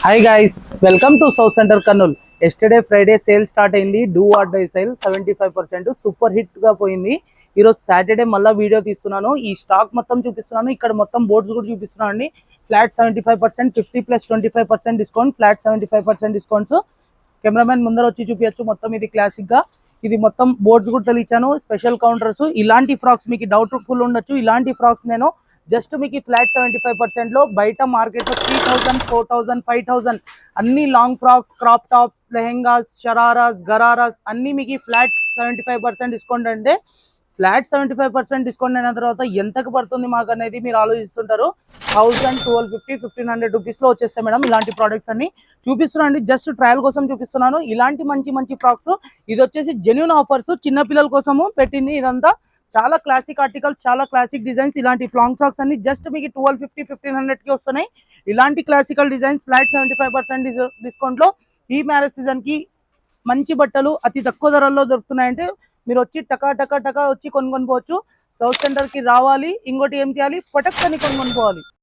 Hi guys, welcome to south centre Kurnool. Yesterday Friday sale start అయింది. Do or die sale 75% super hit గా పోయింది. ఈరోజు Saturday మళ్ళీ video తీస్తున్నాను. ఈ స్టాక్ మొత్తం చూపిస్తున్నాను. ఇక్కడ మొత్తం బోర్డ్స్ కూడా చూపిస్తున్నాను అండి. Flat 75%, 50+25% discount, flat 75% discounts. Cameraman ముందర వచ్చి చూపించచ్చు. మొత్తం ఇది క్లాసిక్ గా, ఇది మొత్తం బోర్డ్స్ కూడా తెలిచాను. Special counters. ఇలాంటి ఫ్రాక్స్ మీకు డౌట్ ఫుల్ ఉండొచ్చు. ఇలాంటి ఫ్రాక్స్ నేను జస్ట్ మీకు ఫ్లాట్ 75% లో బయట మార్కెట్ లో 3000, 4000, 5000 అన్ని long frocks, crop tops, lehengas, shararas, ghararas అన్ని మీకు ఫ్లాట్ 75% డిస్కౌంట్. అంటే ఫ్లాట్ 75% డిస్కౌంట్ అయిన తర్వాత ఎంతకు పడుతుంది మాకు అనేది మీరు ఆలోచిస్తుంటారు. 1000, 1250, 1500 రూపీస్ లో వచ్చేస్తాయి మేడం. ఇలాంటి ప్రోడక్ట్స్ అన్ని చూపిస్తున్నాను. జస్ట్ ట్రయల్ కోసం చూపిస్తున్నాను. ఇలాంటి మంచి మంచి ఫ్రాక్స్. ఇది వచ్చేసి జెన్యూన్ ఆఫర్స్, చిన్న పిల్లల కోసము పెట్టింది. ఇదంతా చాలా క్లాసిక్ ఆర్టికల్స్, చాలా క్లాసిక్ డిజైన్స్. ఇలాంటి లాంగ్ ఫ్రాక్స్ అన్ని జస్ట్ మీకు 1250, 1500 కి వస్తున్నాయి. ఇలాంటి క్లాసికల్ డిజైన్స్ ఫ్లాట్ 75% డిస్కౌంట్ లో ఈ మ్యారేజ్ సీజన్ కి మంచి బట్టలు అతి తక్కువ ధరల్లో దొరుకుతున్నాయంటే మీరు వచ్చి టకా టకా టకా వచ్చి కొనుక్కొని పోవచ్చు. సౌత్ సెంటర్ కి రావాలి. ఇంకోటి ఏం చేయాలి, ఫటక్ అని కొనుక్కొని పోవాలి.